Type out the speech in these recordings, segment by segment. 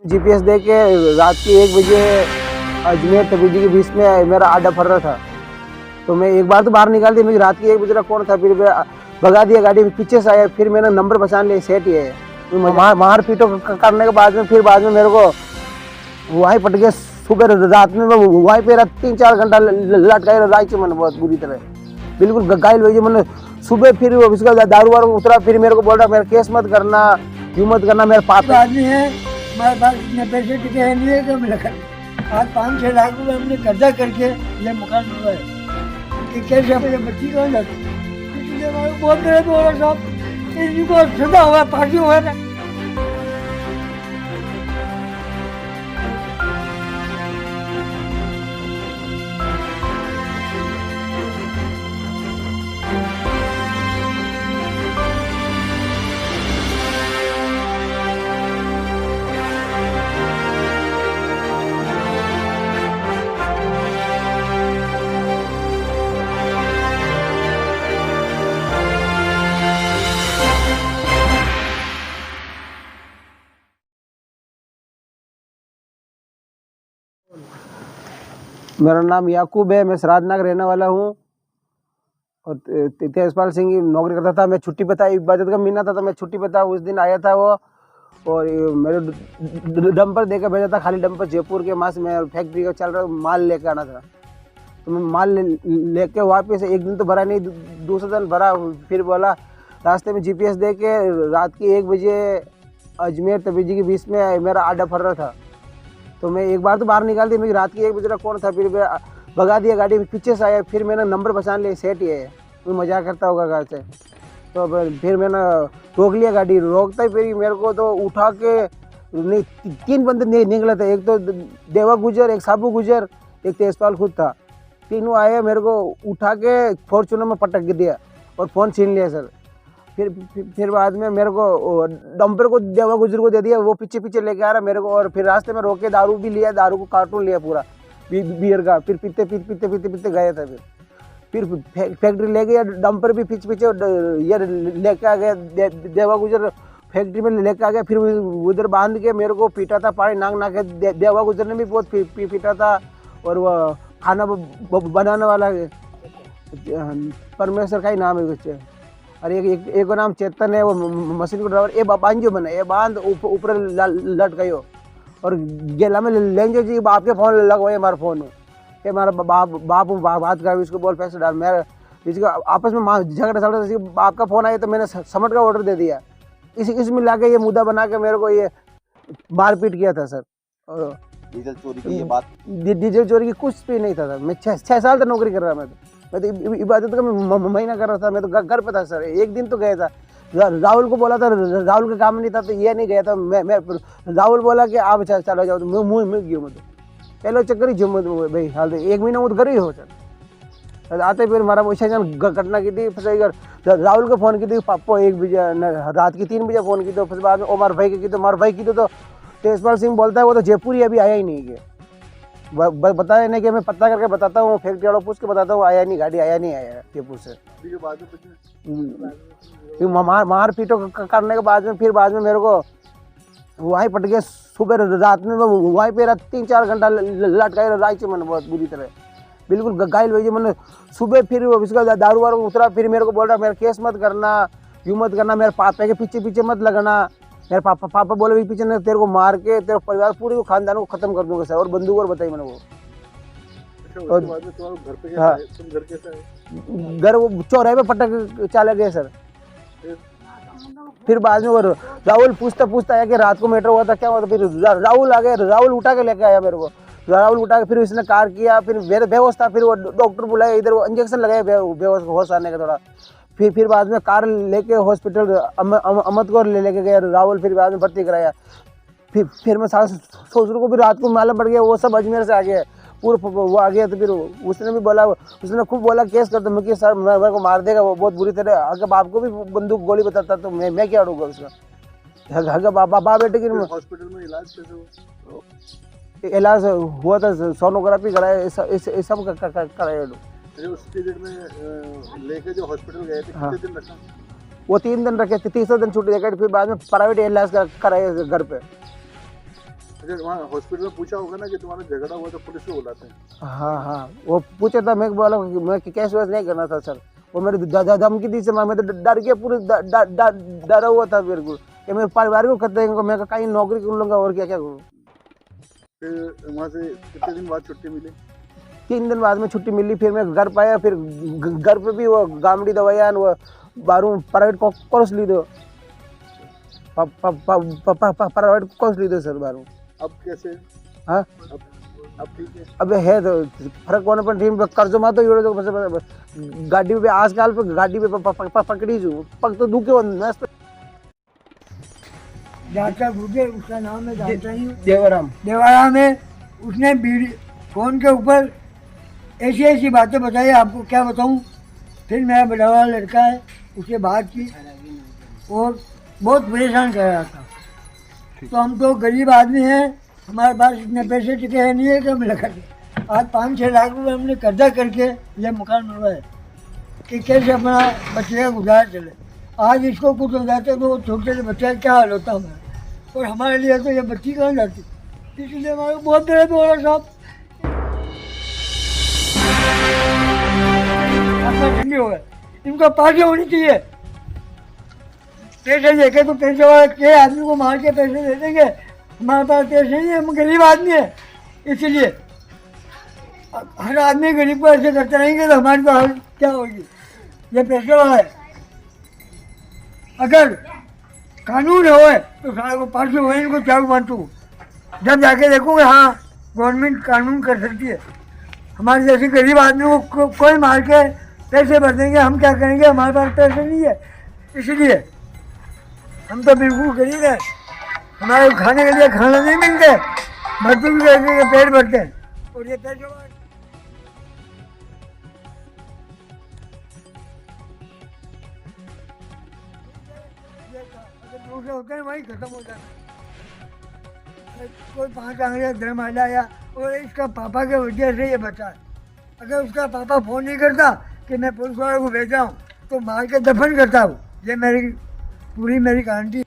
GPS दे के रात के 1 बजे अजमेर तबीजी के बीच में मेरा आडा फर रहा था। तो मैं एक बार तो बाहर निकाल दी, मेरी रात के 1 बजे कौन था, फिर भगा दिया गाड़ी, पीछे से आया, फिर मैंने नंबर पहचान लिया, सेट ही है। मार पीटो करने के बाद में फिर बाद में मेरे को वहीं पट गया। सुबह रात में मैं वहीं पे 3-4 घंटा लटकाई राई मैंने बहुत बुरी तरह, बिल्कुल घायल हुई मैंने। सुबह फिर उसका दारू वारू उतरा, फिर मेरे को बोल रहा मेरा केस मत करना, यूँ मत करना, मेरे पाप आदमी है, हमारे पास इतने पैसे टिके हैं नहीं है कि हम लखन आज 5-6 लाख रुपए हमने कर्जा करके ये मकान हुआ है कि कैसे अपने बच्ची कौन जाती इसलिए हमारे बहुत बड़े बोला साहब इनको सजा हुआ फांसी हुआ है। मेरा नाम याकूब है, मैं सरादनाग रहने वाला हूँ और तेजपाल सिंह की नौकरी करता था। मैं छुट्टी पे था, इबादत का महीना था तो मैं छुट्टी पे था। उस दिन आया था वो और मेरे डंपर देकर भेजा था, खाली डंपर जयपुर के मास में फैक्ट्री का चल रहा माल लेकर आना था। तो मैं माल लेके वापस एक दिन तो भरा नहीं, दूसरे दिन भरा। फिर बोला रास्ते में जीपीएस दे के रात के 1 बजे अजमेर तबीजी के बीच में मेरा आडा फर रहा था। तो मैं एक बार तो बाहर निकाल दी, मेरी रात के 1 बजे कौन था, फिर भगा दिया गाड़ी, पीछे से आया, फिर मैंने नंबर पहचान लिया, सेट ही है, मैं मजाक करता होगा घर से। तो फिर मैंने रोक लिया गाड़ी, रोकता ही फिर मेरे को तो उठा के नहीं 3 बंदे निकले थे, एक तो देवा गुजर, एक साबू गुजर, एक तेजपाल खुद था। तीनों आए, मेरे को उठा के फॉर्चूनर में पटक दिया और फ़ोन छीन लिया सर। फिर बाद में मेरे को डंपर को देवा गुजर को दे दिया, वो पीछे पीछे लेके आ रहा मेरे को। और फिर रास्ते में रोक के दारू भी लिया, दारू को कार्टून लिया पूरा बियर का, फिर पीते गए थे। फिर फैक्ट्री ले गया, डंपर भी पीछे पीछे ये लेके आ गया, देवा गुजर फैक्ट्री में लेके आ गया। फिर उधर बांध के मेरे को पीटा था, पानी नाक नाके। देवा गुजर ने भी बहुत पीटा था। और वो खाना बनाने वाला परमेश्वर का ही नाम है कुछ, और एक नाम चेतन है, वो मशीन को ड्राइवर। ये बांझो बने, ये बांध ऊपर लटकायो और गेला में लेंगे जी, बाप के फोन लगवाए हमारे फोन में, ये हमारा बाप बात कर, इसको बोल पैसे डाल। मेरा इसको आपस में झगड़ा चल रहा था, बाप का फोन आया तो मैंने समझ का ऑर्डर दे दिया। इसमें लाके ये मुद्दा बना के मेरे को ये मारपीट किया था सर। और डीजल चोरी की ये बात, डीजल चोरी की कुछ भी नहीं था सर। मैं 6 साल तक नौकरी कर रहा, मैं तो इबादत का महीना कर रहा था। मैं तो घर पे था सर, एक दिन तो गया था। राहुल को बोला था, राहुल का काम नहीं था तो ये नहीं गया था। मैं राहुल बोला कि आप चलो जाओ, तो मुँह गया। मैं तो पहले चक्कर ही जुम्मत भाई हाल 1 महीना वो तो घर ही हो सर। आते फिर हमारा वैसा घटना की थी, फिर राहुल को फ़ोन की थी, पापा 1 बजे रात की 3 बजे फ़ोन की। तो फिर बाद में उमर भाई की तो हमारे भाई की तो तेजपाल सिंह बोलता है वो तो जयपुर ही अभी आया ही नहीं है, बताया नहीं कि मैं पता करके बताता हूँ, फैक्ट्री वालों पूछ के बताता हूँ, आया नहीं, गाड़ी आया नहीं आया जयपुर से। फिर मार पीटो करने के बाद में फिर बाद में मेरे को वहीं पट गया। सुबह रात में मैं वहीं पे 3-4 घंटा लटकाई राई मैंने बहुत बुरी तरह, बिल्कुल घायल हुई मैंने। सुबह फिर उसका दारू वारू उतरा, फिर मेरे को बोल रहा मेरा केस मत करना, यूँ मत करना, मेरे पापा के पीछे मत लगना। मेरे पापा बोले भी पीछे तेरे को मार के तेरे परिवार पूरे खानदान को खत्म कर दूंगा सर। और बंदूक और बताई मैंने वो। और हाँ, घर वो चौराहे पे पटक चले गए सर। फिर बाद में और राहुल पूछता आया कि रात को मैटर हुआ था, क्या हुआ था। फिर राहुल आ गया, राहुल उठा के लेके आया मेरे को। राहुल उठा के फिर उसने कार किया, फिर बेहोश था, फिर वो डॉक्टर बुलाया, इधर वो इंजेक्शन लगाया बेहोश होश आने का थोड़ा। फिर बाद में कार लेके हॉस्पिटल अहमद को लेके गया राहुल, फिर बाद में भर्ती कराया। फिर मैं सास ससुर को भी रात को मालूम पड़ गया, वो सब अजमेर से आ गया, पूरा वो आ गया। तो फिर उसने भी बोला, उसने खूब बोला केस कर दो। मैं कि सर मेरे को मार देगा वो बहुत बुरी तरह, अगर बाप को भी बंदूक गोली बताता तो मैं क्या अड़ूंगा उसका। अगर बाबा बेटे की हॉस्पिटल में इलाज कैसे हुआ? इलाज हुआ था, सोनोग्राफी कराया, सब कराया। उस पीरियड में लेके जो हॉस्पिटल गए थे, हाँ, कितने दिन रखा? वो 3 दिन रखे थे, तीसरे दिन छुट्टी देकर फिर बाद में प्राइवेट इलाज कराया घर पे। अच्छा, वहाँ हॉस्पिटल में पूछा होगा ना कि तुम्हारा झगड़ा हुआ तो पुलिस को बुलाते हैं। हाँ हाँ, वो पूछा था, मैं बोला कि मैं केस वेस नहीं करना था सर। वो मेरे धमकी दी से मैं तो डर गया, पूरे डरा हुआ था मेरे को कि मेरे परिवार को खतरे को, मैं कहीं नौकरी कर लूँगा और क्या क्या करूँ। फिर वहाँ से कितने दिन बाद छुट्टी मिली? 3 दिन बाद में छुट्टी मिली। फिर मैं घर पाया, फिर घर पे भी वो गामड़ी दवाइयाँ वो बारू प्राइवेट कोर्स ली दो, प्राइवेट कोर्स ली दो सर बारू। अब कैसे? हाँ, अब ठीक है? अब है तो फरक होने पर टीम कर्जो में तो योड़े तो गाड़ी पे आजकल पे गाड़ी पे पकड़ी जू पग तो दुखे मस्त। डॉक्टर भूखे, उसका नाम मैं जानता ही हूँ, देवराम। देवाराम है। उसने फोन के ऊपर ऐसी ऐसी बातें बताई, आपको क्या बताऊँ। फिर मेरा बड़ा वाला लड़का है, उससे बात की और बहुत परेशान कर रहा था। तो हम तो गरीब आदमी हैं, हमारे पास इतने पैसे टिके हैं नहीं है कि हम लगा आज 5-6 लाख रुपए हमने कर्जा करके ये मकान बनवाया कि कैसे अपना बच्चे का गुजारा चले। आज इसको कुछ हो जाते तो छोटे छोटे बच्चे का क्या हाल होता हमारा, और हमारे लिए तो ये बच्ची कहाँ जाती। इसलिए हमारे को बहुत दर्द हो रहा साहब। आपका ठंडी हो गया, इनको पार्टी होनी चाहिए। पैसे देखे तो पैसे वाले के आदमी को मार के पैसे दे देंगे, हमारे पास पैसे नहीं है, हम गरीब आदमी है। इसलिए हर आदमी गरीब को ऐसे करते रहेंगे तो हमारी तो हालत क्या होगी। ये पैसे वाला है, अगर कानून हो तो सारे को पास हो, इनको क्या मानतू। जब जाके देखूंगे हाँ गवर्नमेंट कानून कर सकती है। हमारे जैसे गरीब आदमी को कोई मार के पैसे भर देंगे, हम क्या करेंगे, हमारे पास पैसे नहीं है। इसलिए हम तो बिल्कुल गरीब है, हमारे खाने के लिए खाना नहीं मिलते, मजदूर करके पेट भरते हैं। और ये पैसे दूसरे होते हैं वही खत्म हो जाता है। कोई 5 आंगलियां धर्म आ जाया और इसका पापा के वजह से ये बचा है। अगर उसका पापा फोन नहीं करता कि मैं पुलिस वाले को भेजा हूँ तो मार के दफन करता हूँ। ये मेरी गारंटी।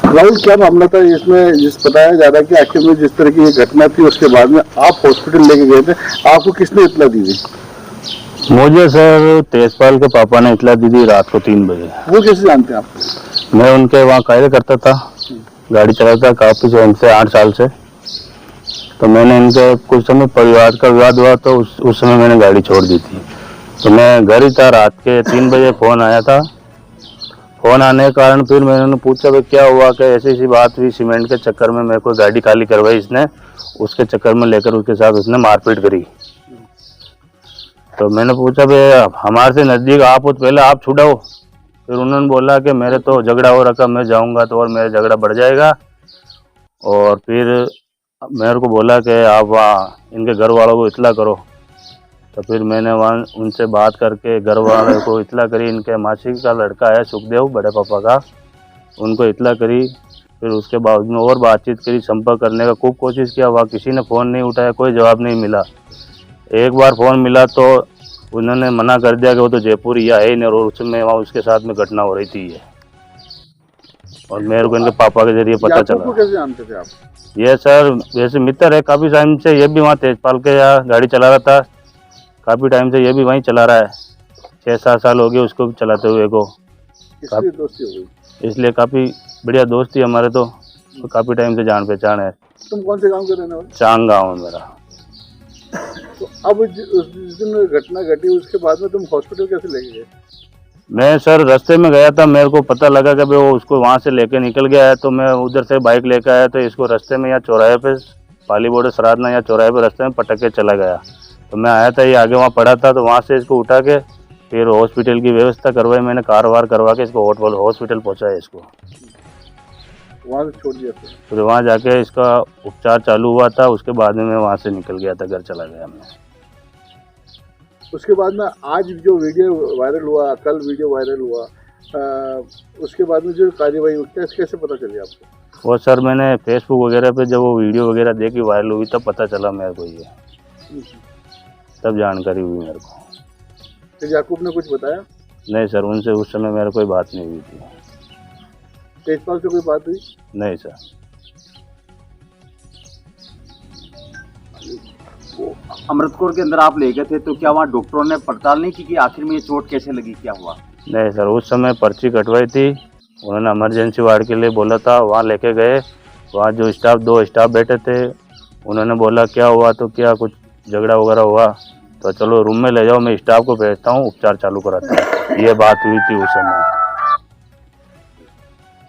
राहुल, क्या मामला था इसमें जिस बताया जा रहा है कि आखिर में जिस तरह की ये घटना थी उसके बाद में आप हॉस्पिटल लेके गए थे, आपको किसने इत्तला दी थी? मुझे सर तेजपाल के पापा ने इत्तला दी थी रात को 3 बजे। वो कैसे जानते हैं आप? मैं उनके वहाँ कार्य करता था, गाड़ी चलाता काफी टाइम से, 8 साल से। तो मैंने इनके कुछ समय परिवार का विवाद हुआ तो उस समय मैंने गाड़ी छोड़ दी थी। तो मैं घर ही था, रात के 3 बजे फोन आया था। फोन आने के कारण फिर मैंने उन्हें पूछा भाई क्या हुआ, कि ऐसी ऐसी बात हुई, सीमेंट के चक्कर में मेरे को गाड़ी खाली करवाई इसने, उसके चक्कर में लेकर उसके साथ उसने मारपीट करी। तो मैंने पूछा भाई हमारे से नज़दीक आप हो तो पहले आप छुड़ाओ। फिर उन्होंने बोला कि मेरे तो झगड़ा हो रखा, मैं जाऊंगा तो और मेरा झगड़ा बढ़ जाएगा। और फिर मेरे को बोला कि आप वहाँ इनके घर वालों को इत्तला करो। तो फिर मैंने वहाँ उनसे बात करके घर वालों को इत्तला करी। इनके मासी का लड़का है सुखदेव, बड़े पापा का, उनको इत्तला करी। फिर उसके बाद में और बातचीत करी, संपर्क करने का खूब कोशिश किया, वहाँ किसी ने फ़ोन नहीं उठाया, कोई जवाब नहीं मिला। एक बार फ़ोन मिला तो उन्होंने मना कर दिया कि वो तो जयपुर या है ही नहीं, और उसमें वहाँ उसके साथ में घटना हो रही थी ये। और मेरे को इनके पापा के जरिए पता चला। कैसे जानते थे आप? ये सर वैसे मित्र है काफ़ी टाइम से, ये भी वहाँ तेजपाल के यहाँ गाड़ी चला रहा था काफ़ी टाइम से, ये भी वहीं चला रहा है। 6-7 साल हो गए उसको भी चलाते हुए को। इसलिए दोस्ती हो गई? इसलिए काफ़ी बढ़िया दोस्ती हमारे तो काफ़ी टाइम से जान पहचान है। तुम कौन से गांव के रहने वाले? चांग गाँव है मेरा। तो अब जिस दिन घटना घटी उसके बाद में तुम हॉस्पिटल कैसे लेके गए? मैं सर रास्ते में गया था, मेरे को पता लगा कि वो उसको वहाँ से लेके निकल गया है। तो मैं उधर से बाइक लेकर आया तो इसको रास्ते में या चौराहे पे पाली बॉर्डर श्राद्धना या चौराहे पे रास्ते में पटक के चला गया। तो मैं आया था, ये आगे वहाँ पड़ा था, तो वहाँ से इसको उठा के फिर हॉस्पिटल की व्यवस्था करवाई मैंने, कार वार करवा के इसको हॉस्पिटल पहुँचाया इसको। वहाँ से छोड़ दिया फिर वहाँ जाके इसका उपचार चालू हुआ था, उसके बाद में मैं वहाँ से निकल गया था, घर चला गया मैं। उसके बाद में आज जो वीडियो वायरल हुआ, कल वीडियो वायरल हुआ, उसके बाद में जो कार्रवाई हुई कैसे पता चली आपको? वो सर मैंने फेसबुक वगैरह पे जब वो वीडियो वगैरह देखी वायरल हुई तब पता चला मेरे को, ये तब जानकारी हुई मेरे को। फिर याकूब ने कुछ बताया? नहीं सर, उनसे उस समय मेरे कोई बात नहीं हुई थी। तेजपाल से कोई बात हुई? नहीं सर। अमृतकोर के अंदर आप ले गए थे, तो क्या वहाँ डॉक्टरों ने पड़ताल नहीं की कि आखिर में ये चोट कैसे लगी, क्या हुआ? नहीं सर, उस समय पर्ची कटवाई थी, उन्होंने इमरजेंसी वार्ड के लिए बोला था, वहाँ लेके गए। वहाँ जो स्टाफ 2 स्टाफ बैठे थे, उन्होंने बोला क्या हुआ, तो क्या कुछ झगड़ा वगैरह हुआ, तो चलो रूम में ले जाओ, मैं स्टाफ को भेजता हूँ, उपचार चालू कराता हूँ। ये बात हुई थी उस समय।